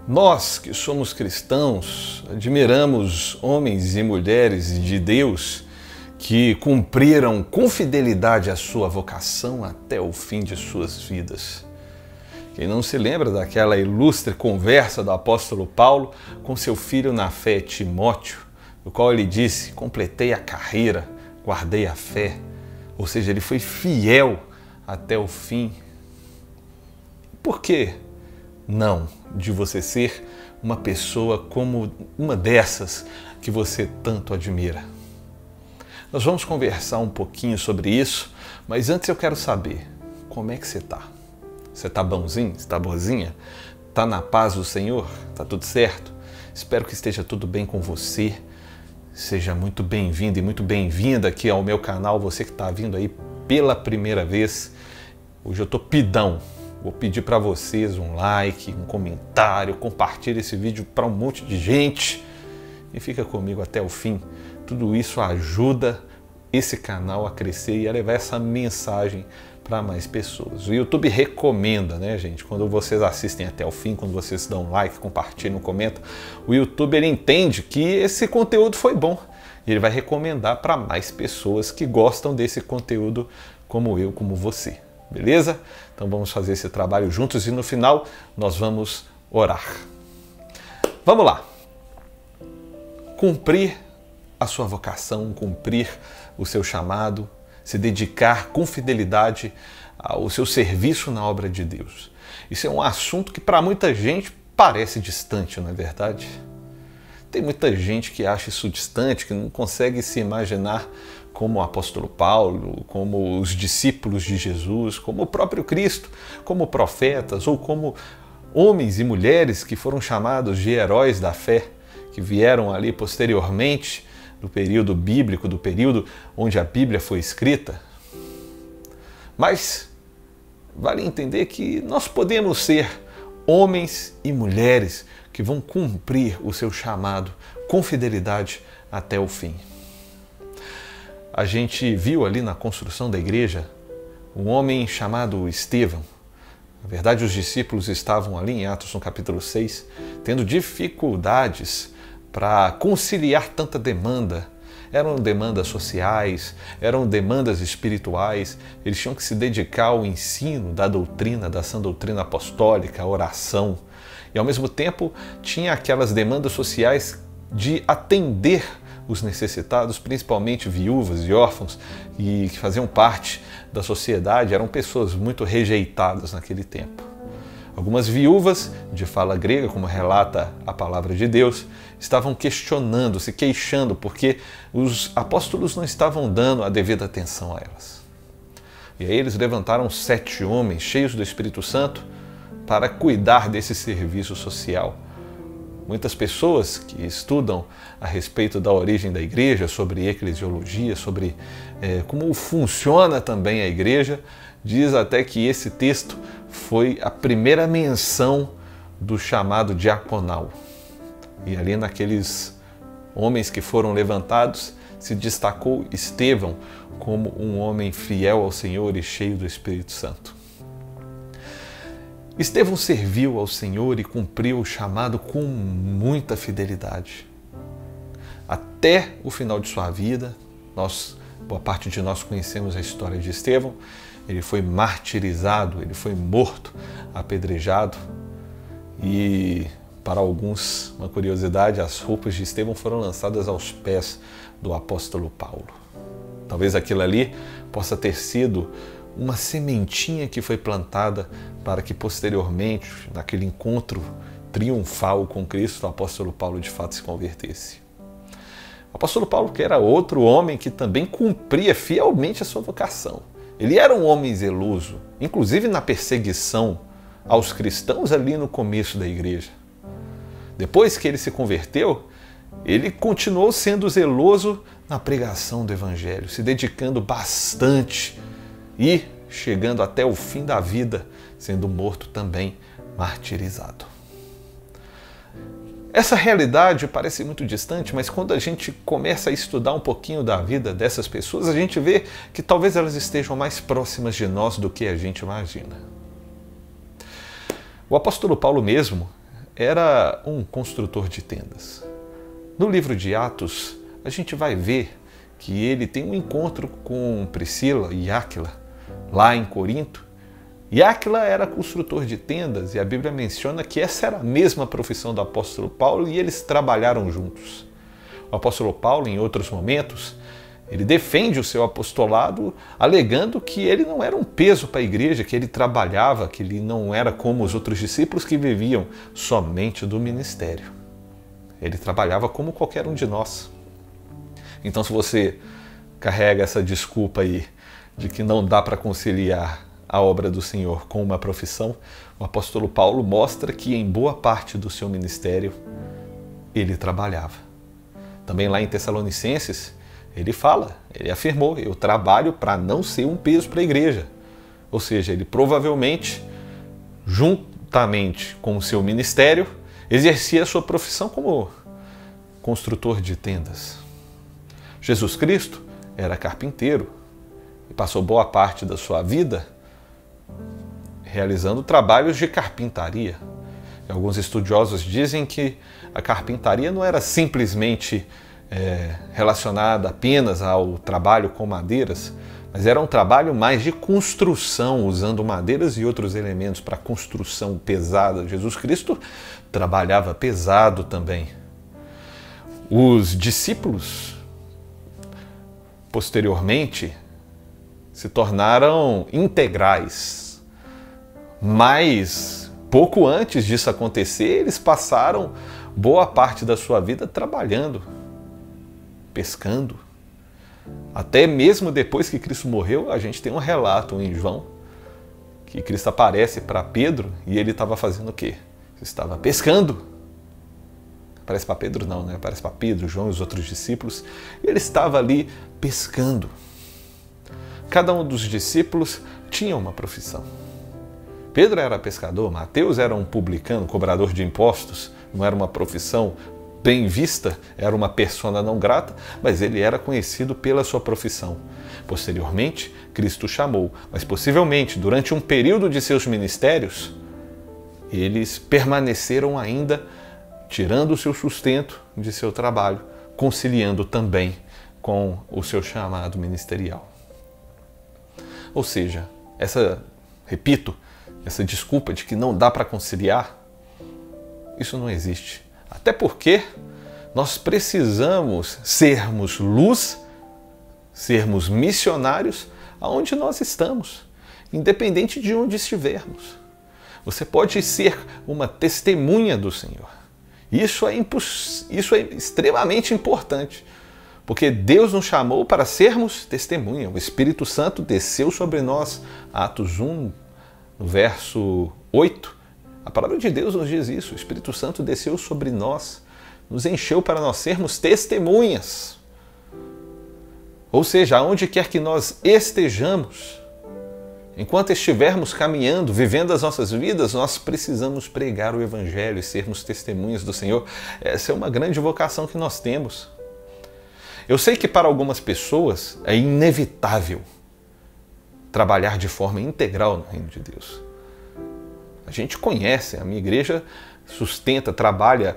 Nós que somos cristãos admiramos homens e mulheres de Deus que cumpriram com fidelidade a sua vocação até o fim de suas vidas. Quem não se lembra daquela ilustre conversa do apóstolo Paulo com seu filho na fé Timóteo, no qual ele disse: completei a carreira, guardei a fé, ou seja, ele foi fiel até o fim. Por que não de você ser uma pessoa como uma dessas que você tanto admira? Nós vamos conversar um pouquinho sobre isso, mas antes eu quero saber, como é que você está? Você está bonzinho? Está boazinha? Está na paz do Senhor? Está tudo certo? Espero que esteja tudo bem com você. Seja muito bem-vindo e muito bem-vinda aqui ao meu canal, você que está vindo aí pela primeira vez. Hoje eu estou pidão. Vou pedir para vocês um like, um comentário, compartilhe esse vídeo para um monte de gente e fica comigo até o fim. Tudo isso ajuda esse canal a crescer e a levar essa mensagem para mais pessoas. O YouTube recomenda, né, gente? Quando vocês assistem até o fim, quando vocês dão um like, compartilham, comentam, o YouTube ele entende que esse conteúdo foi bom e ele vai recomendar para mais pessoas que gostam desse conteúdo como eu, como você. Beleza? Então vamos fazer esse trabalho juntos e no final nós vamos orar. Vamos lá. Cumprir a sua vocação, cumprir o seu chamado, se dedicar com fidelidade ao seu serviço na obra de Deus. Isso é um assunto que para muita gente parece distante, não é verdade? Tem muita gente que acha isso distante, que não consegue se imaginar como o apóstolo Paulo, como os discípulos de Jesus, como o próprio Cristo, como profetas ou como homens e mulheres que foram chamados de heróis da fé, que vieram ali posteriormente do período bíblico, do período onde a Bíblia foi escrita. Mas vale entender que nós podemos ser homens e mulheres que vão cumprir o seu chamado com fidelidade até o fim. A gente viu ali na construção da igreja um homem chamado Estevão. Na verdade, os discípulos estavam ali em Atos, no capítulo 6, tendo dificuldades para conciliar tanta demanda. Eram demandas sociais, eram demandas espirituais, eles tinham que se dedicar ao ensino da doutrina, da sã doutrina apostólica, a oração. E ao mesmo tempo tinha aquelas demandas sociais de atender os necessitados, principalmente viúvas e órfãos, e que faziam parte da sociedade, eram pessoas muito rejeitadas naquele tempo. Algumas viúvas, de fala grega, como relata a palavra de Deus, estavam questionando, se queixando, porque os apóstolos não estavam dando a devida atenção a elas. E aí eles levantaram 7 homens cheios do Espírito Santo para cuidar desse serviço social. Muitas pessoas que estudam a respeito da origem da igreja, sobre eclesiologia, sobre como funciona também a igreja, diz até que esse texto foi a primeira menção do chamado diaconal. E ali naqueles homens que foram levantados, se destacou Estevão como um homem fiel ao Senhor e cheio do Espírito Santo. Estevão serviu ao Senhor e cumpriu o chamado com muita fidelidade. Até o final de sua vida, boa parte de nós conhecemos a história de Estevão. Ele foi martirizado, ele foi morto, apedrejado. E para alguns, uma curiosidade, as roupas de Estevão foram lançadas aos pés do apóstolo Paulo. Talvez aquilo ali possa ter sido uma sementinha que foi plantada para que posteriormente, naquele encontro triunfal com Cristo, o apóstolo Paulo de fato se convertesse. O apóstolo Paulo, que era outro homem que também cumpria fielmente a sua vocação. Ele era um homem zeloso, inclusive na perseguição aos cristãos ali no começo da igreja. Depois que ele se converteu, ele continuou sendo zeloso na pregação do evangelho, se dedicando bastante e chegando até o fim da vida, sendo morto também, martirizado. Essa realidade parece muito distante, mas quando a gente começa a estudar um pouquinho da vida dessas pessoas, a gente vê que talvez elas estejam mais próximas de nós do que a gente imagina. O apóstolo Paulo mesmo era um construtor de tendas. No livro de Atos, a gente vai ver que ele tem um encontro com Priscila e Áquila, lá em Corinto. E Áquila era construtor de tendas, e a Bíblia menciona que essa era a mesma profissão do apóstolo Paulo, e eles trabalharam juntos. O apóstolo Paulo, em outros momentos, ele defende o seu apostolado, alegando que ele não era um peso para a igreja, que ele trabalhava, que ele não era como os outros discípulos que viviam somente do ministério. Ele trabalhava como qualquer um de nós. Então, se você carrega essa desculpa aí de que não dá para conciliar a obra do Senhor com uma profissão, o apóstolo Paulo mostra que em boa parte do seu ministério ele trabalhava. Também lá em Tessalonicenses, ele afirmou, eu trabalho para não ser um peso para a igreja. Ou seja, ele provavelmente, juntamente com o seu ministério, exercia a sua profissão como construtor de tendas. Jesus Cristo era carpinteiro e passou boa parte da sua vida realizando trabalhos de carpintaria. E alguns estudiosos dizem que a carpintaria não era simplesmente relacionada apenas ao trabalho com madeiras, mas era um trabalho mais de construção, usando madeiras e outros elementos para construção pesada. Jesus Cristo trabalhava pesado também. Os discípulos, posteriormente, se tornaram integrais, mas pouco antes disso acontecer, eles passaram boa parte da sua vida trabalhando, pescando. Até mesmo depois que Cristo morreu, a gente tem um relato em João que Cristo aparece para Pedro e ele estava fazendo o quê? Estava pescando. Aparece para Pedro não, né? Aparece para Pedro, João e os outros discípulos. E ele estava ali pescando. Cada um dos discípulos tinha uma profissão. Pedro era pescador, Mateus era um publicano, cobrador de impostos, não era uma profissão bem vista, era uma persona não grata, mas ele era conhecido pela sua profissão. Posteriormente, Cristo o chamou, mas possivelmente durante um período de seus ministérios, eles permaneceram ainda tirando o seu sustento de seu trabalho, conciliando também com o seu chamado ministerial. Ou seja, essa desculpa de que não dá para conciliar, isso não existe. Até porque nós precisamos sermos luz, sermos missionários aonde nós estamos, independente de onde estivermos. Você pode ser uma testemunha do Senhor. Isso é extremamente importante, porque Deus nos chamou para sermos testemunha. O Espírito Santo desceu sobre nós. Atos 1, no verso 8, a palavra de Deus nos diz isso. O Espírito Santo desceu sobre nós, nos encheu para nós sermos testemunhas. Ou seja, aonde quer que nós estejamos, enquanto estivermos caminhando, vivendo as nossas vidas, nós precisamos pregar o Evangelho e sermos testemunhas do Senhor. Essa é uma grande vocação que nós temos. Eu sei que para algumas pessoas é inevitável trabalhar de forma integral no reino de Deus. A gente conhece, a minha igreja sustenta, trabalha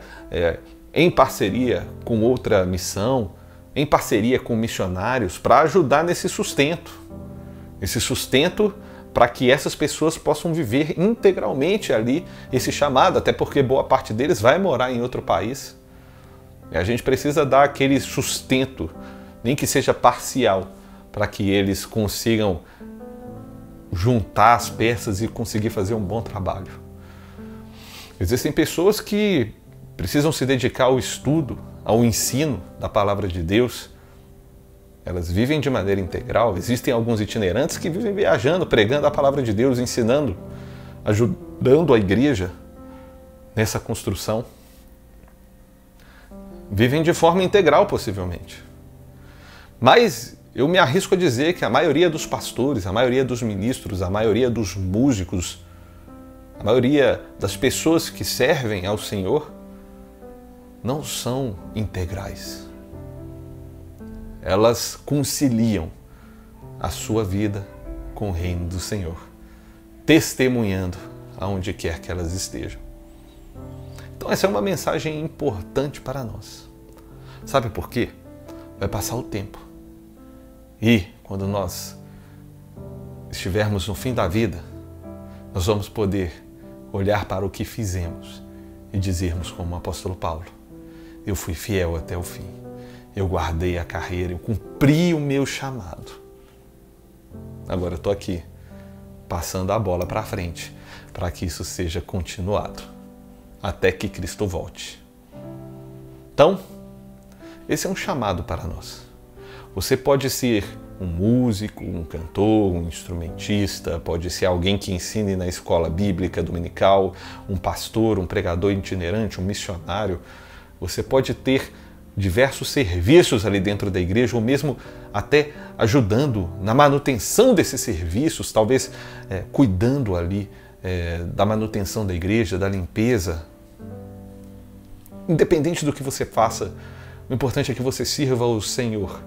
em parceria com outra missão, em parceria com missionários para ajudar nesse sustento. Esse sustento para que essas pessoas possam viver integralmente ali esse chamado, até porque boa parte deles vai morar em outro país. E a gente precisa dar aquele sustento, nem que seja parcial, para que eles consigam juntar as peças e conseguir fazer um bom trabalho. Existem pessoas que precisam se dedicar ao estudo, ao ensino da palavra de Deus. Elas vivem de maneira integral. Existem alguns itinerantes que vivem viajando, pregando a palavra de Deus, ensinando, ajudando a igreja nessa construção. Vivem de forma integral, possivelmente. Mas eu me arrisco a dizer que a maioria dos pastores, a maioria dos ministros, a maioria dos músicos, a maioria das pessoas que servem ao Senhor não são integrais. Elas conciliam a sua vida com o reino do Senhor, testemunhando aonde quer que elas estejam. Então essa é uma mensagem importante para nós. Sabe por quê? Vai passar o tempo. E quando nós estivermos no fim da vida, nós vamos poder olhar para o que fizemos e dizermos como o apóstolo Paulo: eu fui fiel até o fim, eu guardei a carreira, eu cumpri o meu chamado. Agora eu estou aqui, passando a bola para frente, para que isso seja continuado, até que Cristo volte. Então, esse é um chamado para nós. Você pode ser um músico, um cantor, um instrumentista, pode ser alguém que ensine na escola bíblica dominical, um pastor, um pregador itinerante, um missionário. Você pode ter diversos serviços ali dentro da igreja, ou mesmo até ajudando na manutenção desses serviços, talvez cuidando ali da manutenção da igreja, da limpeza. Independente do que você faça, o importante é que você sirva ao Senhor,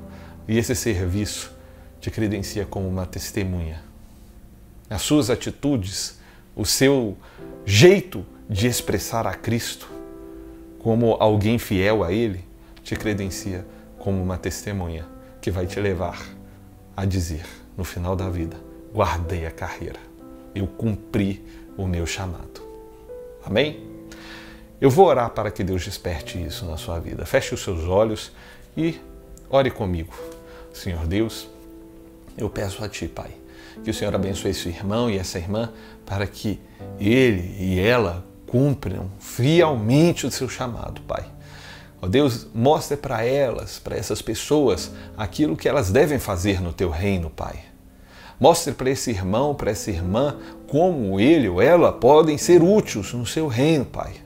e esse serviço te credencia como uma testemunha. As suas atitudes, o seu jeito de expressar a Cristo como alguém fiel a Ele, te credencia como uma testemunha que vai te levar a dizer, no final da vida: guardei a carreira, eu cumpri o meu chamado. Amém? Eu vou orar para que Deus desperte isso na sua vida. Feche os seus olhos e ore comigo. Senhor Deus, eu peço a Ti, Pai, que o Senhor abençoe esse irmão e essa irmã para que ele e ela cumpram fielmente o seu chamado, Pai. Ó Deus, mostre para elas, para essas pessoas, aquilo que elas devem fazer no Teu reino, Pai. Mostre para esse irmão, para essa irmã, como ele ou ela podem ser úteis no Seu reino, Pai.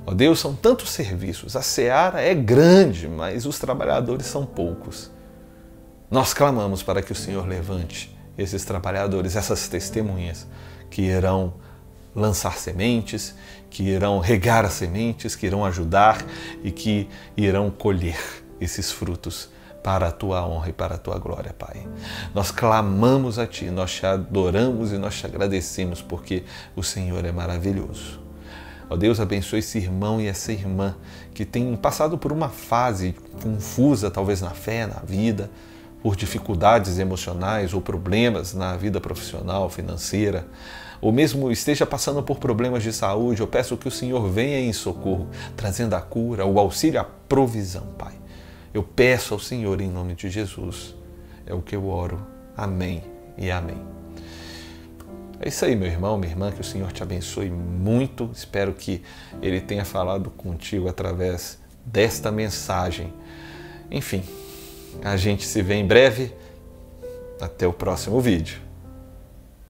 Ó Deus, são tantos serviços, a seara é grande, mas os trabalhadores são poucos. Nós clamamos para que o Senhor levante esses trabalhadores, essas testemunhas, que irão lançar sementes, que irão regar as sementes, que irão ajudar e que irão colher esses frutos para a Tua honra e para a Tua glória, Pai. Nós clamamos a Ti, nós Te adoramos e nós Te agradecemos porque o Senhor é maravilhoso. Ó Deus, abençoe esse irmão e essa irmã que tem passado por uma fase confusa, talvez na fé, na vida, por dificuldades emocionais ou problemas na vida profissional, financeira, ou mesmo esteja passando por problemas de saúde. Eu peço que o Senhor venha em socorro, trazendo a cura, o auxílio, a provisão, Pai. Eu peço ao Senhor em nome de Jesus. É o que eu oro. Amém e amém. É isso aí, meu irmão, minha irmã, que o Senhor te abençoe muito. Espero que Ele tenha falado contigo através desta mensagem. Enfim, a gente se vê em breve. Até o próximo vídeo.